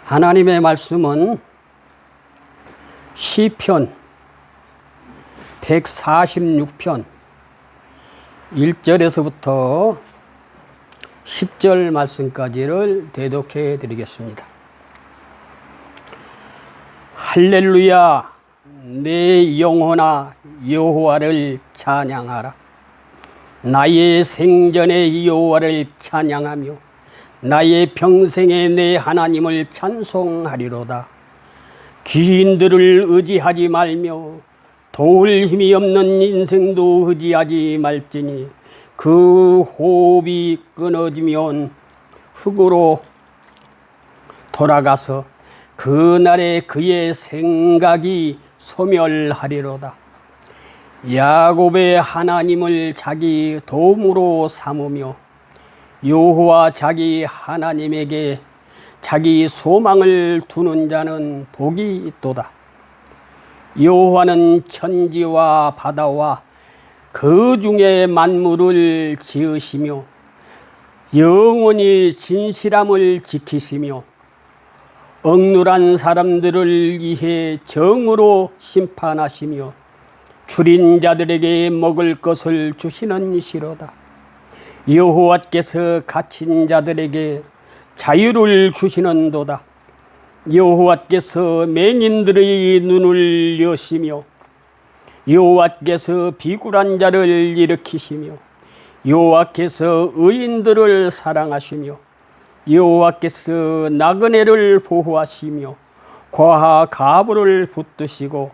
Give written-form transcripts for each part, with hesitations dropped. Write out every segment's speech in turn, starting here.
하나님의 말씀은 시편 146편 1절에서부터 10절 말씀까지를 대독해 드리겠습니다. 할렐루야, 내 영혼아 여호와를 찬양하라. 나의 생전에 여호와를 찬양하며 나의 평생에 내 하나님을 찬송하리로다. 귀인들을 의지하지 말며 도울 힘이 없는 인생도 의지하지 말지니 그 호흡이 끊어지면 흙으로 돌아가서 그날에 그의 생각이 소멸하리로다. 야곱의 하나님을 자기 도움으로 삼으며 여호와 자기 하나님에게 자기 소망을 두는 자는 복이 있도다. 여호와는 천지와 바다와 그 중에 만물을 지으시며 영원히 진실함을 지키시며 억눌한 사람들을 위해 정으로 심판하시며 줄인 자들에게 먹을 것을 주시는 이시로다. 여호와께서 갇힌 자들에게 자유를 주시는도다. 여호와께서 맹인들의 눈을 여시며 여호와께서 비굴한 자를 일으키시며 여호와께서 의인들을 사랑하시며 여호와께서 나그네를 보호하시며 과하 가부를 붙드시고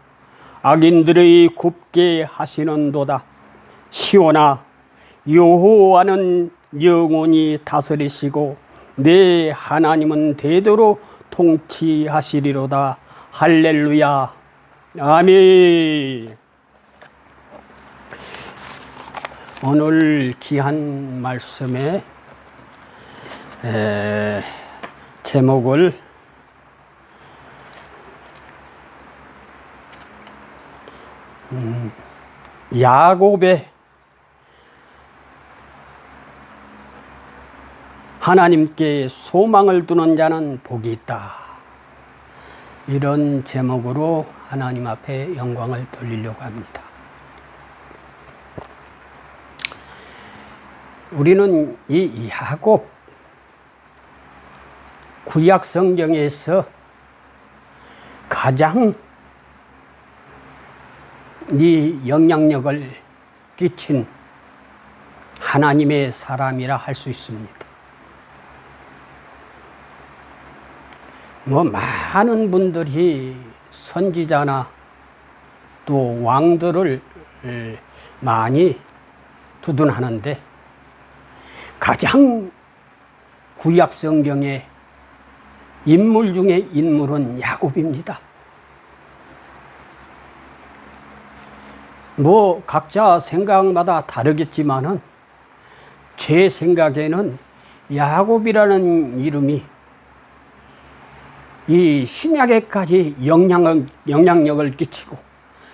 악인들의 굽게 하시는도다. 시온아, 여호와는 영원히 다스리시고 내 하나님은 대대로 통치하시리로다. 할렐루야, 아멘. 오늘 귀한 말씀의 제목을 야곱의 하나님께 소망을 두는 자는 복이 있다, 이런 제목으로 하나님 앞에 영광을 돌리려고 합니다. 우리는 이 야곱, 구약 성경에서 가장 이 영향력을 끼친 하나님의 사람이라 할 수 있습니다. 많은 분들이 선지자나 또 왕들을 많이 두둔하는데 가장 구약 성경의 인물 중에 인물은 야곱입니다. 각자 생각마다 다르겠지만은 제 생각에는 야곱이라는 이름이 이 신약에까지 영향력을 끼치고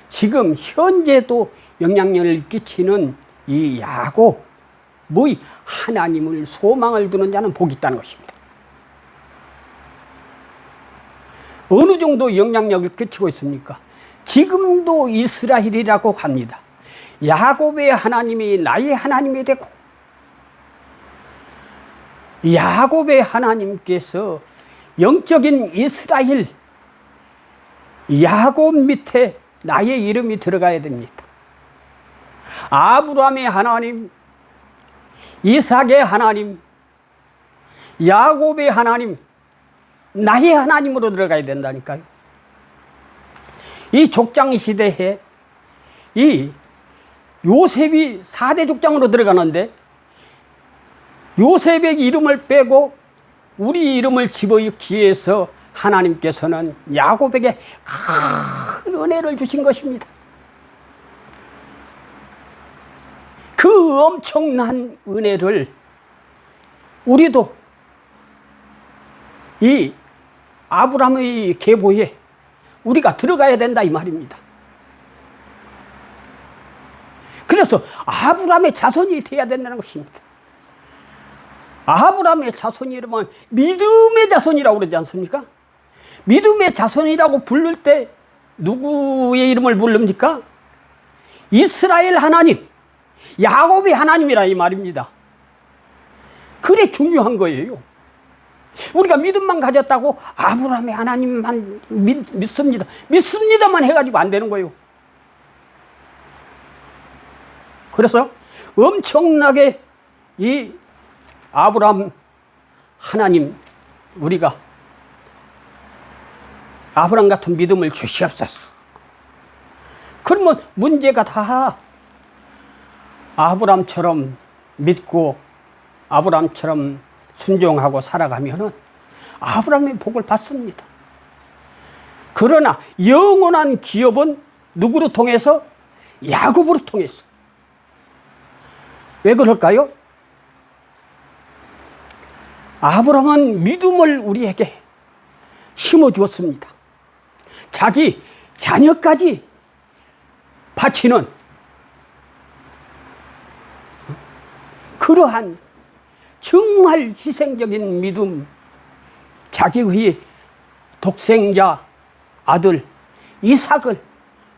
지금 현재도 영향력을 끼치는 이 야곱, 하나님을 소망을 두는 자는 복이 있다는 것입니다. 어느 정도 영향력을 끼치고 있습니까? 지금도 이스라엘이라고 합니다. 야곱의 하나님이 나의 하나님이 되고 야곱의 하나님께서 영적인 이스라엘, 야곱 밑에 나의 이름이 들어가야 됩니다. 아브라함의 하나님, 이삭의 하나님, 야곱의 하나님, 나의 하나님으로 들어가야 된다니까요. 이 족장 시대에 이 요셉이 4대 족장으로 들어가는데 요셉의 이름을 빼고 우리 이름을 집어넣기 위해서 하나님께서는 야곱에게 큰 은혜를 주신 것입니다. 그 엄청난 은혜를 우리도 이 아브라함의 계보에 우리가 들어가야 된다, 이 말입니다. 그래서 아브라함의 자손이 되어야 된다는 것입니다. 아브라함의 자손이라면 믿음의 자손이라고 그러지 않습니까? 믿음의 자손이라고 부를 때 누구의 이름을 부릅니까? 이스라엘 하나님, 야곱의 하나님이라 이 말입니다. 그래 중요한 거예요. 우리가 믿음만 가졌다고 아브라함의 하나님만 믿습니다. 믿습니다만 해가지고 안 되는 거예요. 그래서 엄청나게 이 아브라함 하나님, 우리가 아브라함 같은 믿음을 주시옵소서. 그러면 문제가 다 아브라함처럼 믿고 아브라함처럼 순종하고 살아가면은 아브라함의 복을 받습니다. 그러나 영원한 기업은 누구로 통해서? 야곱으로 통해서. 왜 그럴까요? 아브라함은 믿음을 우리에게 심어주었습니다. 자기 자녀까지 바치는 그러한 정말 희생적인 믿음, 자기의 독생자 아들 이삭을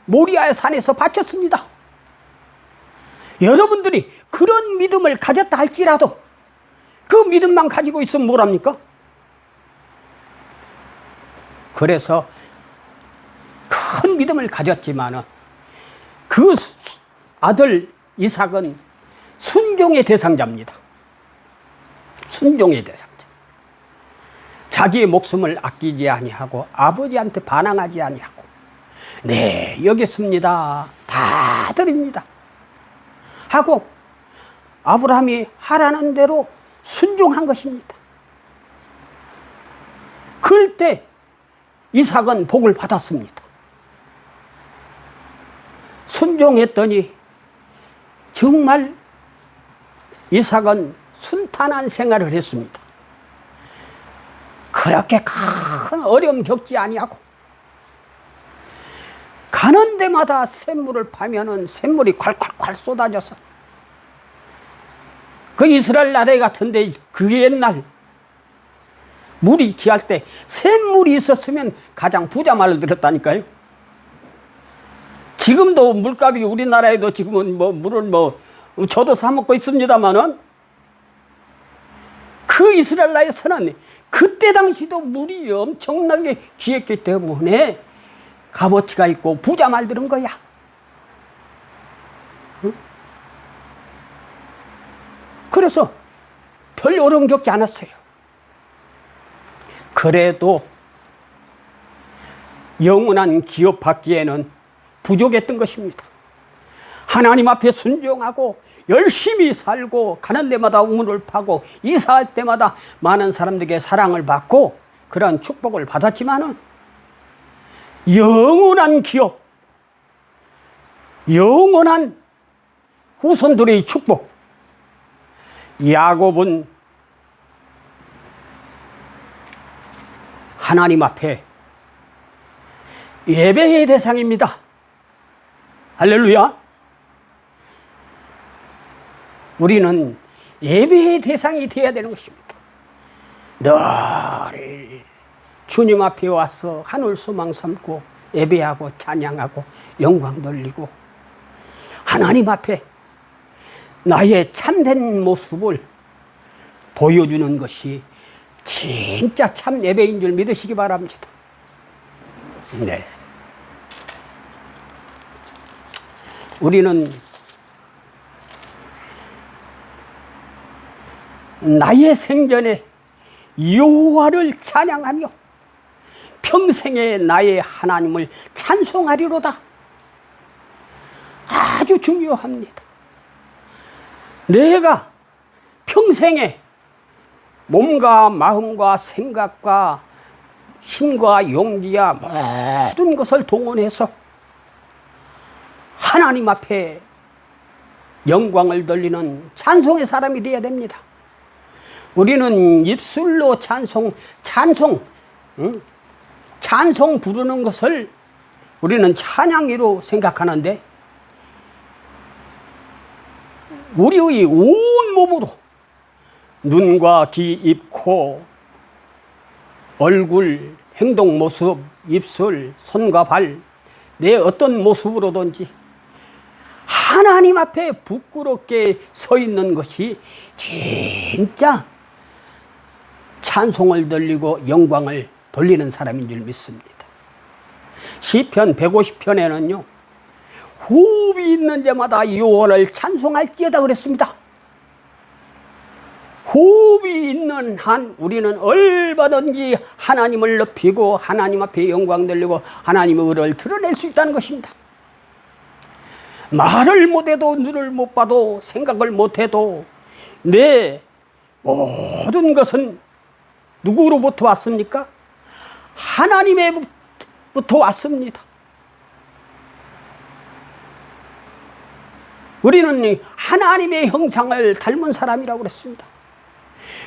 모리아의 산에서 바쳤습니다. 여러분들이 그런 믿음을 가졌다 할지라도 그 믿음만 가지고 있으면 뭐랍니까? 그래서 큰 믿음을 가졌지만은 그 아들 이삭은 순종의 대상자입니다. 순종의 대상자. 자기의 목숨을 아끼지 아니하고 아버지한테 반항하지 아니하고, 네, 여기 있습니다, 다 드립니다 하고 아브라함이 하라는 대로 순종한 것입니다. 그럴 때 이삭은 복을 받았습니다. 순종했더니 정말 이삭은 순탄한 생활을 했습니다. 그렇게 큰 어려움 겪지 아니하고 가는 데마다 샘물을 파면은 샘물이 콸콸콸 쏟아져서, 그 이스라엘 나라에 같은데 그 옛날 물이 귀할 때 샘물이 있었으면 가장 부자 말을 들었다니까요. 지금도 물값이 우리나라에도 지금은 물을 저도 사 먹고 있습니다만은, 그 이스라엘 나라에서는 그때 당시도 물이 엄청나게 귀했기 때문에 값어치가 있고 부자 말 들은 거야. 응? 그래서 별 어려움 겪지 않았어요. 그래도 영원한 기업 받기에는 부족했던 것입니다. 하나님 앞에 순종하고 열심히 살고 가는 데마다 우물을 파고 이사할 때마다 많은 사람들에게 사랑을 받고 그런 축복을 받았지만은 영원한 기업, 영원한 후손들의 축복, 야곱은 하나님 앞에 예배의 대상입니다. 할렐루야. 우리는 예배의 대상이 되어야 되는 것입니다. 늘 주님 앞에 와서 하늘 소망 삼고 예배하고 찬양하고 영광 돌리고 하나님 앞에 나의 참된 모습을 보여주는 것이 진짜 참 예배인 줄 믿으시기 바랍니다. 네. 우리는 나의 생전에 여호와를 찬양하며 평생에 나의 하나님을 찬송하리로다. 아주 중요합니다. 내가 평생에 몸과 마음과 생각과 힘과 용기와 모든 것을 동원해서 하나님 앞에 영광을 돌리는 찬송의 사람이 되어야 됩니다. 우리는 입술로 찬송 부르는 것을 우리는 찬양이로 생각하는데, 우리의 온 몸으로 눈과 귀, 입, 코, 얼굴, 행동, 모습, 입술, 손과 발, 내 어떤 모습으로든지 하나님 앞에 부끄럽게 서 있는 것이 진짜 찬송을 돌리고 영광을 돌리는 사람인 줄 믿습니다. 시편 150편에는요, 호흡이 있는 자마다 여호와를 찬송할지어다 그랬습니다. 호흡이 있는 한 우리는 얼마든지 하나님을 높이고 하나님 앞에 영광 돌리고 하나님의 의를 드러낼 수 있다는 것입니다. 말을 못해도, 눈을 못 봐도, 생각을 못해도 내 모든 것은 누구로부터 왔습니까? 하나님의부터 왔습니다. 우리는 하나님의 형상을 닮은 사람이라고 그랬습니다.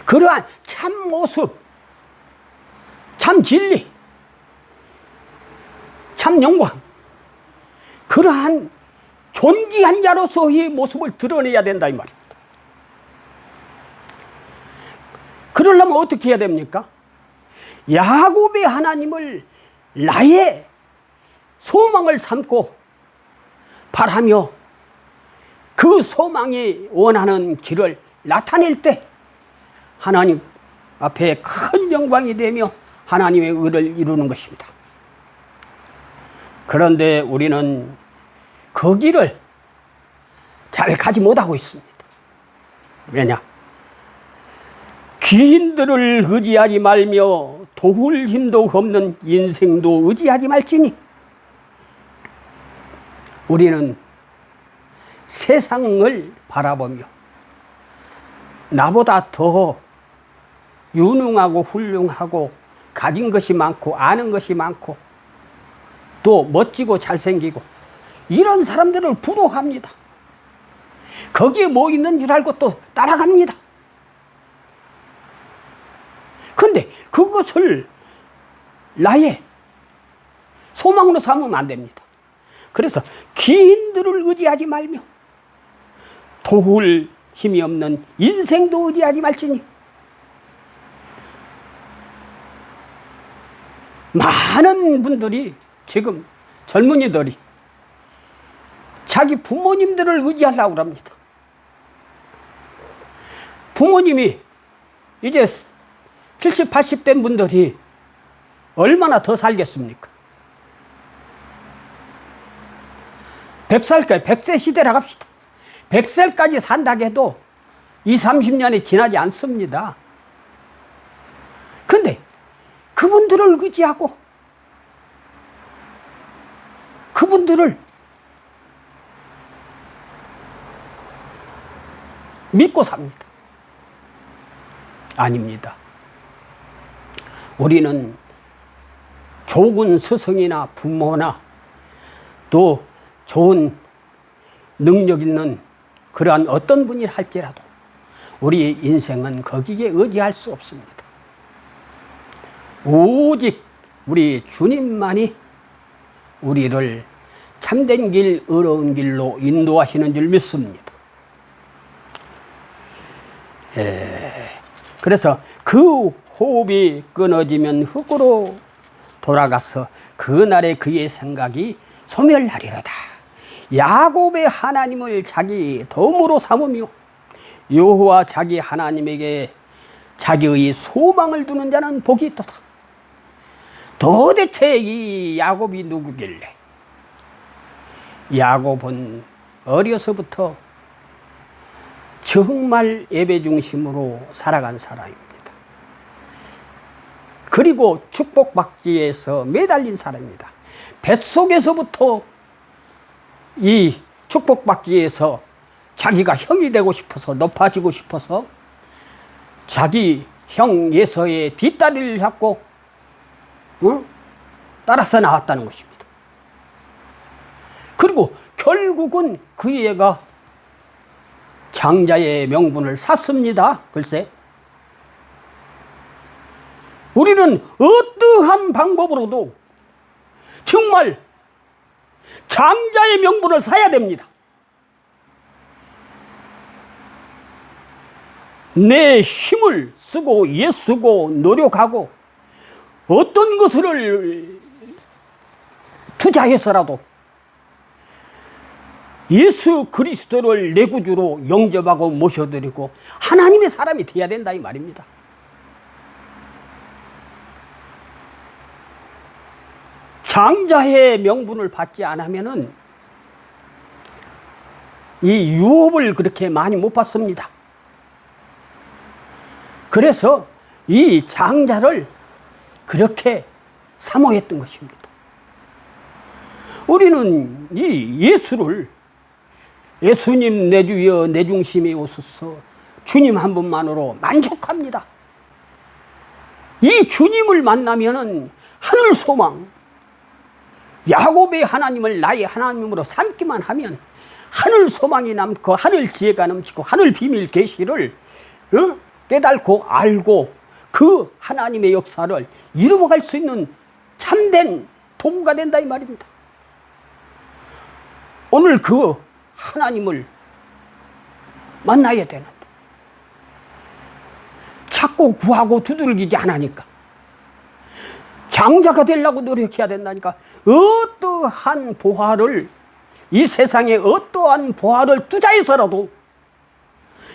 그러한 참 모습, 참 진리, 참 영광, 그러한 존귀한 자로서의 모습을 드러내야 된다 이 말입니다. 그러려면 어떻게 해야 됩니까? 야곱의 하나님을 나의 소망을 삼고 바라며 그 소망이 원하는 길을 나타낼 때 하나님 앞에 큰 영광이 되며 하나님의 의를 이루는 것입니다. 그런데 우리는 그 길을 잘 가지 못하고 있습니다. 왜냐? 귀인들을 의지하지 말며 도울 힘도 없는 인생도 의지하지 말지니 우리는 세상을 바라보며 나보다 더 유능하고 훌륭하고 가진 것이 많고 아는 것이 많고 또 멋지고 잘생기고 이런 사람들을 부러워합니다. 거기에 뭐 있는 줄 알고 또 따라갑니다. 그런데 그것을 나의 소망으로 삼으면 안 됩니다. 그래서 귀인들을 의지하지 말며 도울 힘이 없는 인생도 의지하지 말지니 많은 분들이 지금 젊은이들이 자기 부모님들을 의지하려고 합니다. 부모님이 이제 70, 80 된 분들이 얼마나 더 살겠습니까? 100살까지, 100세 시대라 합시다. 100살까지 산다고 해도 20, 30년이 지나지 않습니다. 근데 그분들을 의지하고 그분들을 믿고 삽니다. 아닙니다. 우리는 좋은 스승이나 부모나 또 좋은 능력 있는 그러한 어떤 분이 할지라도 우리의 인생은 거기에 의지할 수 없습니다. 오직 우리 주님만이 우리를 참된 길, 의로운 길로 인도하시는 줄 믿습니다. 그래서 그 호흡이 끊어지면 흙으로 돌아가서 그날의 그의 생각이 소멸하리로다. 야곱의 하나님을 자기 덤으로 삼으며 여호와 자기 하나님에게 자기의 소망을 두는 자는 복이 있도다. 도대체 이 야곱이 누구길래? 야곱은 어려서부터 정말 예배 중심으로 살아간 사람입니다. 그리고 축복받기 위해서 매달린 사람입니다. 뱃속에서부터 이 축복받기 위해서 자기가 형이 되고 싶어서 높아지고 싶어서 자기 형 예서의 뒷다리를 잡고 따라서 나왔다는 것입니다. 그리고 결국은 그 애가 장자의 명분을 샀습니다. 글쎄, 우리는 어떠한 방법으로도 정말 장자의 명분을 사야 됩니다. 내 힘을 쓰고 애쓰고 노력하고 어떤 것을 투자해서라도 예수 그리스도를 내 구주로 영접하고 모셔드리고 하나님의 사람이 되어야 된다 이 말입니다. 장자의 명분을 받지 않으면은 이 유업을 그렇게 많이 못 받습니다. 그래서 이 장자를 그렇게 사모했던 것입니다. 우리는 이 예수를 예수님 내 주여 내 중심에 오소서 주님 한 분만으로 만족합니다. 이 주님을 만나면은 하늘 소망, 야곱의 하나님을 나의 하나님으로 삼기만 하면 하늘 소망이 남고 하늘 지혜가 넘치고 하늘 비밀 계시를 깨달고 알고 그 하나님의 역사를 이루어갈 수 있는 참된 도구가 된다 이 말입니다. 오늘 그 하나님을 만나야 되는데 찾고 구하고 두들기지 않으니까 장자가 되려고 노력해야 된다니까. 어떠한 보화를 이 세상에 어떠한 보화를 투자해서라도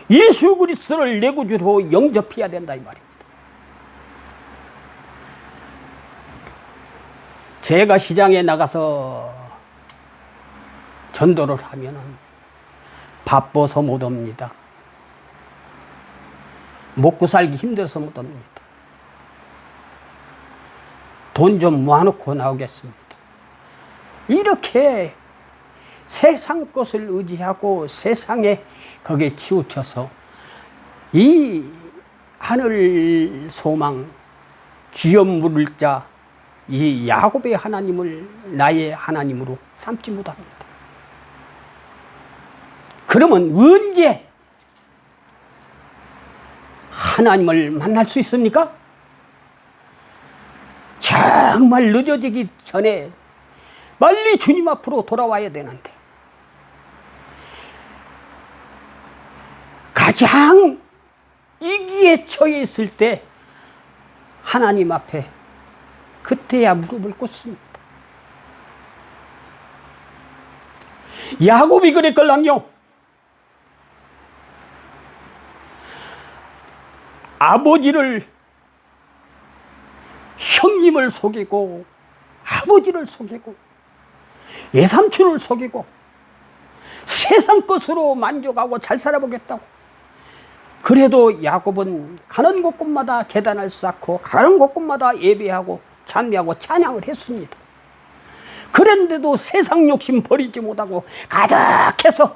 예수 그리스도를 내 구주로 영접해야 된다 이 말입니다. 제가 시장에 나가서 전도를 하면은 바빠서 못 옵니다. 먹고 살기 힘들어서 못 옵니다. 돈 좀 모아놓고 나오겠습니다. 이렇게 세상 것을 의지하고 세상에 거기에 치우쳐서 이 하늘 소망, 기업 물을 자, 이 야곱의 하나님을 나의 하나님으로 삼지 못합니다. 그러면 언제 하나님을 만날 수 있습니까? 정말 늦어지기 전에 빨리 주님 앞으로 돌아와야 되는데 가장 위기에 처해 있을 때 하나님 앞에 그때야 무릎을 꿇습니다. 야곱이 그랬걸랑요. 아버지를 형님을 속이고 아버지를 속이고 외삼촌을 속이고 세상 것으로 만족하고 잘 살아보겠다고. 그래도 야곱은 가는 곳곳마다 제단을 쌓고 가는 곳곳마다 예배하고 찬미하고 찬양을 했습니다. 그런데도 세상 욕심 버리지 못하고 가득해서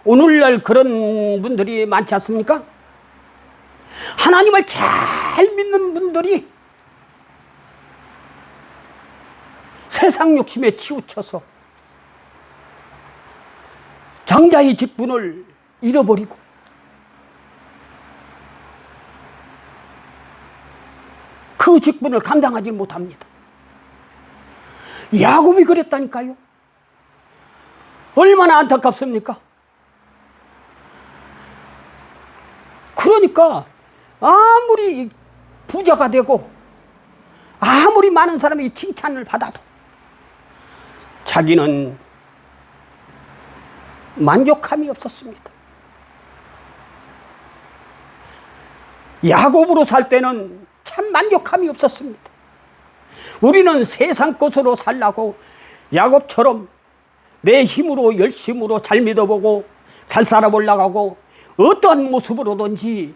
오늘날 그런 분들이 많지 않습니까? 하나님을 잘 믿는 분들이 세상 욕심에 치우쳐서 장자의 직분을 잃어버리고 그 직분을 감당하지 못합니다. 야곱이 그랬다니까요. 얼마나 안타깝습니까? 그러니까 아무리 부자가 되고 아무리 많은 사람이 칭찬을 받아도 자기는 만족함이 없었습니다. 야곱으로 살 때는 참 만족함이 없었습니다. 우리는 세상 것으로 살라고 야곱처럼 내 힘으로 열심으로 잘 믿어보고 잘 살아보려고 하고 어떠한 모습으로든지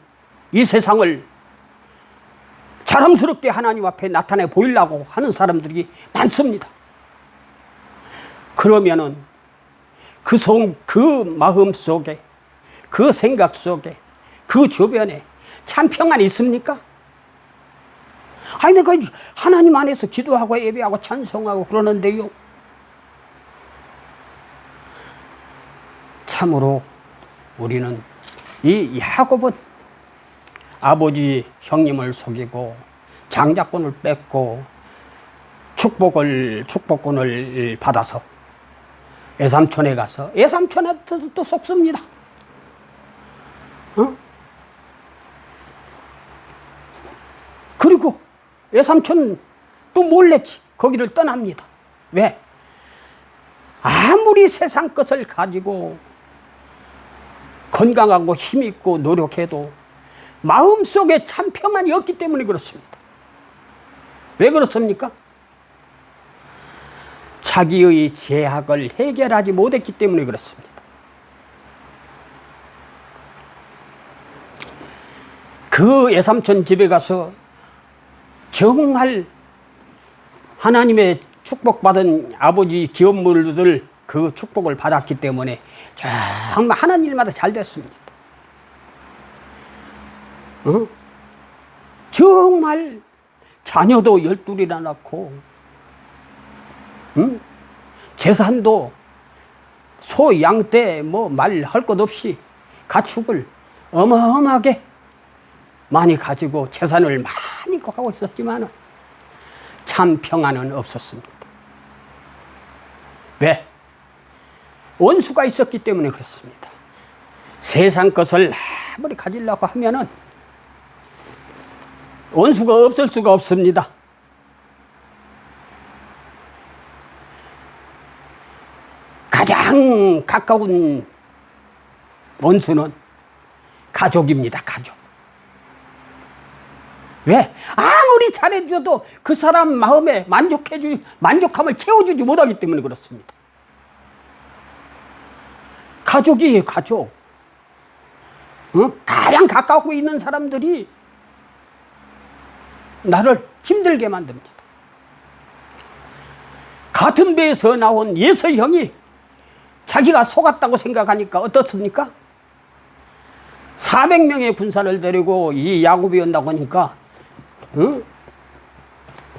이 세상을 자랑스럽게 하나님 앞에 나타내 보이려고 하는 사람들이 많습니다. 그러면은 그 마음 속에 그 생각 속에 그 주변에 참 평안이 있습니까? 아니 내가 하나님 안에서 기도하고 예배하고 찬송하고 그러는데요. 참으로 우리는 이 야곱은 아버지 형님을 속이고 장자권을 뺏고 축복권을 받아서 외삼촌에 가서 외삼촌한테도 또 속습니다. 그리고 외삼촌 또 몰래 거기를 떠납니다. 왜? 아무리 세상 것을 가지고 건강하고 힘있고 노력해도 마음속에 참 평안이 없기 때문에 그렇습니다. 왜 그렇습니까? 자기의 죄악을 해결하지 못했기 때문에 그렇습니다. 그 외삼촌 집에 가서 정말 하나님의 축복받은 아버지 기업물들 그 축복을 받았기 때문에 정말 하는 일마다 잘 됐습니다. 정말 자녀도 12이나 낳고 재산도 소, 양떼 뭐 말할 것 없이 가축을 어마어마하게 많이 가지고 재산을 많이 갖고 있었지만 참 평안은 없었습니다. 왜? 원수가 있었기 때문에 그렇습니다. 세상 것을 아무리 가지려고 하면은 원수가 없을 수가 없습니다. 가장 가까운 원수는 가족입니다. 가족. 왜? 아무리 잘해줘도 그 사람 마음에 만족함을 채워주지 못하기 때문에 그렇습니다. 가족이에요, 가족. 가장 가까워 있는 사람들이 나를 힘들게 만듭니다. 같은 배에서 나온 예서 형이 자기가 속았다고 생각하니까 어떻습니까? 400명의 군사를 데리고 이 야곱이 온다고 하니까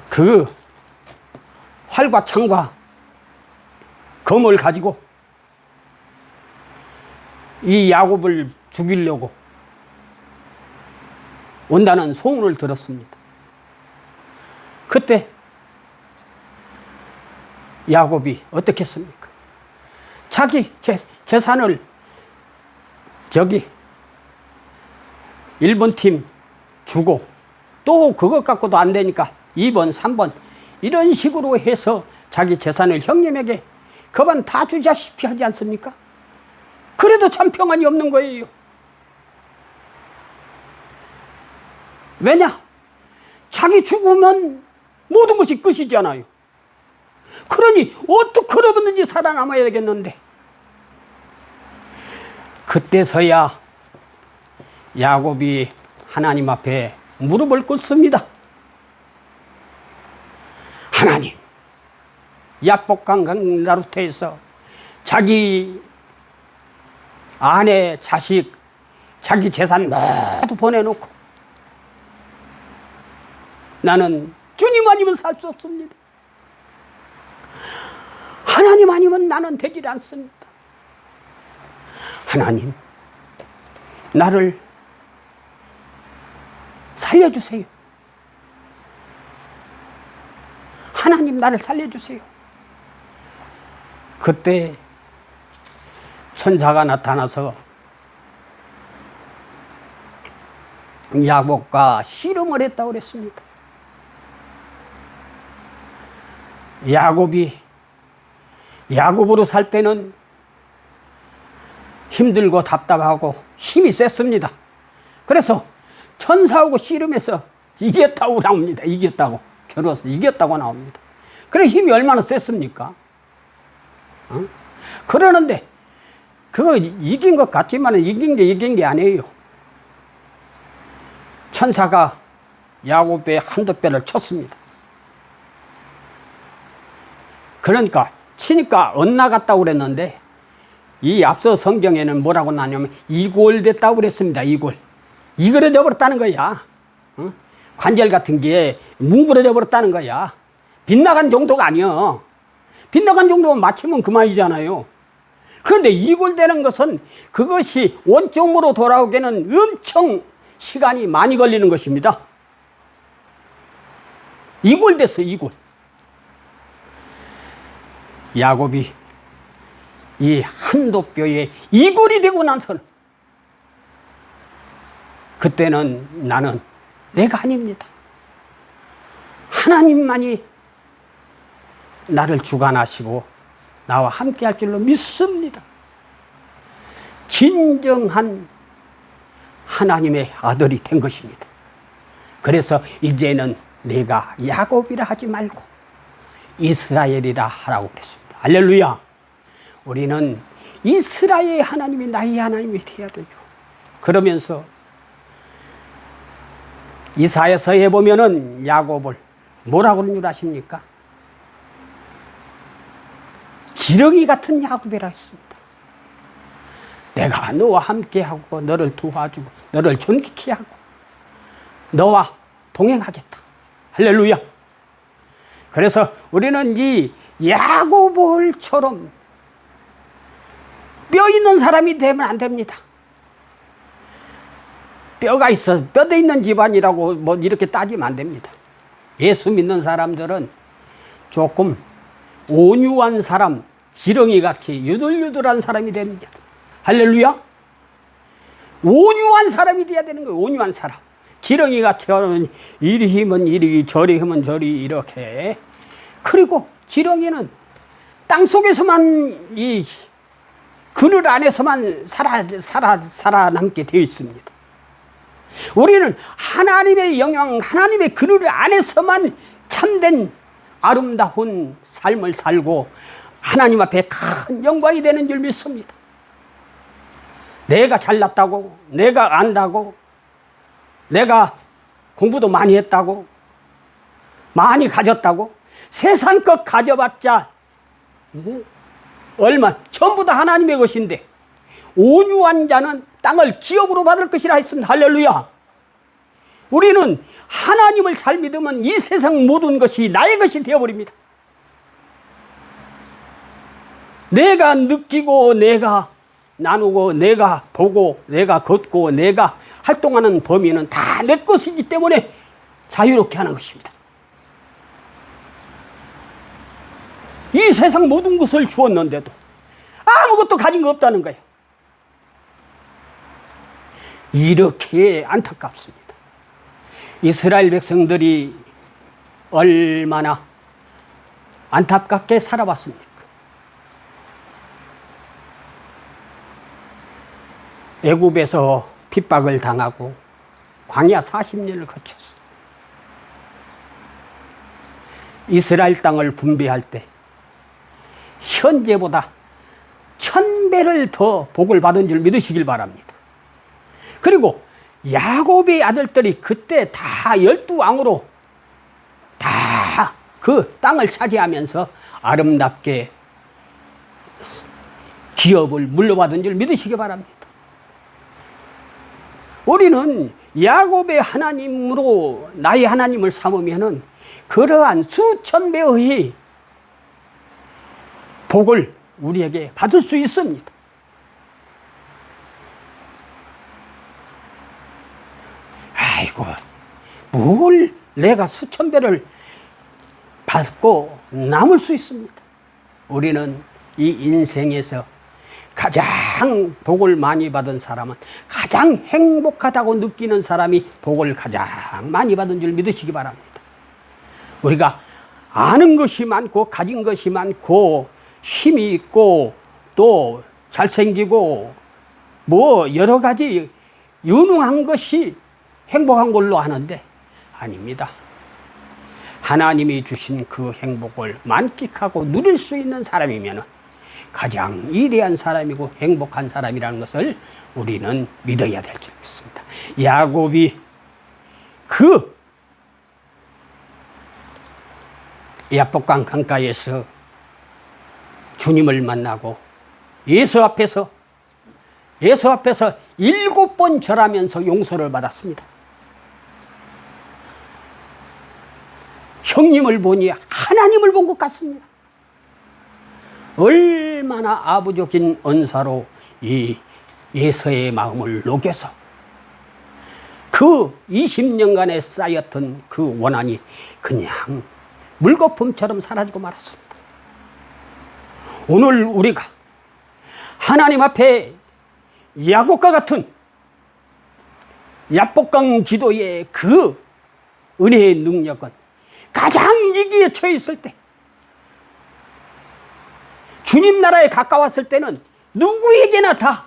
그 활과 창과 검을 가지고 이 야곱을 죽이려고 온다는 소문을 들었습니다. 그때 야곱이 어떻게 했습니까? 자기 재산을 저기 1번 팀 주고 또 그것 갖고도 안 되니까 2번, 3번 이런 식으로 해서 자기 재산을 형님에게 그만 다 주자십시오 하지 않습니까? 그래도 참 평안이 없는 거예요. 왜냐? 자기 죽으면 모든 것이 끝이잖아요. 그러니 어떻게 그러든지 살아남아야 되겠는데 그때서야 야곱이 하나님 앞에 무릎을 꿇습니다. 하나님, 약복강 나루터에서 자기 아내, 자식, 자기 재산 모두 보내놓고 나는 주님 아니면 살 수 없습니다. 하나님 아니면 나는 되질 않습니다. 하나님, 나를 살려주세요. 하나님, 나를 살려주세요. 그때 천사가 나타나서 야곱과 씨름을 했다고 그랬습니다. 야곱으로 살 때는 힘들고 답답하고 힘이 셌습니다. 그래서 천사하고 씨름해서 이겼다고 나옵니다. 이겼다고. 겨루어서 이겼다고 나옵니다. 그래 힘이 얼마나 셌습니까? 그러는데 그거 이긴 것 같지만 이긴 게 아니에요. 천사가 야곱의 한두 배를 쳤습니다. 그러니까 치니까 엇나갔다고 그랬는데 이 앞서 성경에는 뭐라고 나냐면 이골됐다고 그랬습니다. 이걸어져 버렸다는 거야. 관절 같은 게 뭉그러져 버렸다는 거야. 빗나간 정도가 아니야. 빗나간 정도면 맞추면 그만이잖아요. 그런데 이골되는 것은 그것이 원점으로 돌아오기에는 엄청 시간이 많이 걸리는 것입니다. 이골됐어, 이골. 야곱이 이 한도 뼈에 이골이 되고 나서는 그때는 나는 내가 아닙니다. 하나님만이 나를 주관하시고 나와 함께 할 줄로 믿습니다. 진정한 하나님의 아들이 된 것입니다. 그래서 이제는 내가 야곱이라 하지 말고 이스라엘이라 하라고 그랬습니다. 할렐루야. 우리는 이스라엘 하나님이 나의 하나님이 되어야 되고, 그러면서 이사야서에 보면은 야곱을 뭐라고 그런 줄 아십니까? 지렁이 같은 야곱이라 했습니다. 내가 너와 함께하고 너를 도와주고 너를 존귀케 하고 너와 동행하겠다. 할렐루야. 그래서 우리는 이 야곱을처럼 뼈 있는 사람이 되면 안 됩니다. 뼈가 있어 뼈대 있는 집안이라고 뭐 이렇게 따지면 안 됩니다. 예수 믿는 사람들은 조금 온유한 사람, 지렁이같이 유들유들한 사람이 됩니다. 할렐루야. 온유한 사람이 돼야 되는 거예요. 온유한 사람. 지렁이같이 하면 이리 하면 이리 저리 하면 저리 이렇게. 그리고 지렁이는 땅속에서만 이 그늘 안에서만 살아남게 되어 있습니다. 우리는 하나님의 영향, 하나님의 그늘 안에서만 참된 아름다운 삶을 살고 하나님 앞에 큰 영광이 되는 줄 믿습니다. 내가 잘났다고, 내가 안다고, 내가 공부도 많이 했다고, 많이 가졌다고, 세상 것 가져봤자 얼마, 전부 다 하나님의 것인데 온유한 자는 땅을 기업으로 받을 것이라 했습니다. 할렐루야. 우리는 하나님을 잘 믿으면 이 세상 모든 것이 나의 것이 되어버립니다. 내가 느끼고 내가 나누고 내가 보고 내가 걷고 내가 활동하는 범위는 다 내 것이기 때문에 자유롭게 하는 것입니다. 이 세상 모든 것을 주었는데도 아무것도 가진 거 없다는 거예요. 이렇게 안타깝습니다. 이스라엘 백성들이 얼마나 안타깝게 살아왔습니까? 애굽에서 핍박을 당하고 광야 40년을 거쳤어. 이스라엘 땅을 분배할 때 현재보다 1000배를 더 복을 받은 줄 믿으시길 바랍니다. 그리고 야곱의 아들들이 그때 다 12왕으로 다 그 땅을 차지하면서 아름답게 기업을 물려받은 줄 믿으시기 바랍니다. 우리는 야곱의 하나님으로 나의 하나님을 삼으면은 그러한 수천 배의 복을 우리에게 받을 수 있습니다. 아이고, 뭘 내가 수천 배를 받고 남을 수 있습니다. 우리는 이 인생에서 가장 복을 많이 받은 사람은 가장 행복하다고 느끼는 사람이 복을 가장 많이 받은 줄 믿으시기 바랍니다. 우리가 아는 것이 많고 가진 것이 많고 힘이 있고 또 잘생기고 뭐 여러 가지 유능한 것이 행복한 걸로 아는데 아닙니다. 하나님이 주신 그 행복을 만끽하고 누릴 수 있는 사람이면 가장 위대한 사람이고 행복한 사람이라는 것을 우리는 믿어야 될 줄 믿습니다. 야곱이 그 야복강 강가에서 주님을 만나고 예수 앞에서 7번 절하면서 용서를 받았습니다. 형님을 보니 하나님을 본 것 같습니다. 얼마나 아부적인 언사로 이 예서의 마음을 녹여서 그 20년간에 쌓였던 그 원한이 그냥 물거품처럼 사라지고 말았습니다. 오늘 우리가 하나님 앞에 야곱과 같은 야복강 기도의 그 은혜의 능력은 가장 위기에 처해 있을 때, 주님 나라에 가까웠을 때는 누구에게나 다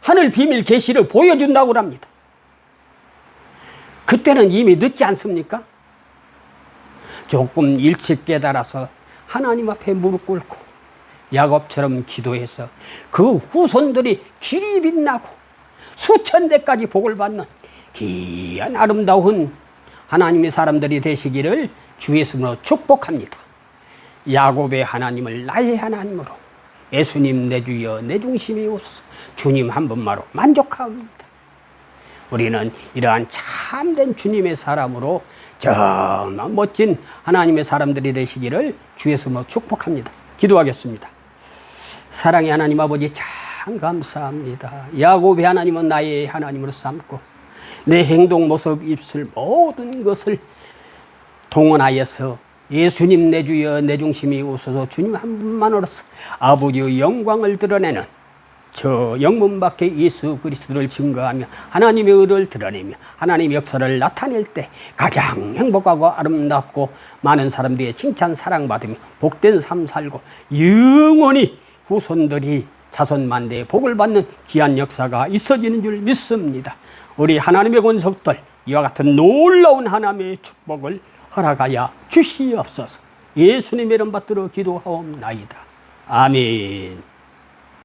하늘 비밀 계시를 보여준다고 합니다. 그때는 이미 늦지 않습니까? 조금 일찍 깨달아서 하나님 앞에 무릎 꿇고 야곱처럼 기도해서 그 후손들이 길이 빛나고 수천 대까지 복을 받는 귀한 아름다운 하나님의 사람들이 되시기를 주 예수님으로 축복합니다. 야곱의 하나님을 나의 하나님으로, 예수님 내 주여 내 중심이 오소서, 주님 한 분만으로 만족합니다. 우리는 이러한 참된 주님의 사람으로 정말 멋진 하나님의 사람들이 되시기를 주 예수님으로 축복합니다. 기도하겠습니다. 사랑의 하나님 아버지, 참 감사합니다. 야곱의 하나님은 나의 하나님으로 삼고 내 행동 모습 입술 모든 것을 동원하여서 예수님 내 주여 내 중심이 오소서, 주님 한 분만으로서 아버지의 영광을 드러내는 저 영문 밖에 예수 그리스도를 증거하며 하나님의 의를 드러내며 하나님의 역사를 나타낼 때 가장 행복하고 아름답고 많은 사람들의 칭찬 사랑받으며 복된 삶 살고 영원히 후손들이 자손만대의 복을 받는 귀한 역사가 있어지는 줄 믿습니다. 우리 하나님의 권속들 이와 같은 놀라운 하나님의 축복을 허락하여 주시옵소서. 예수님의 이름 받들어 기도하옵나이다. 아멘.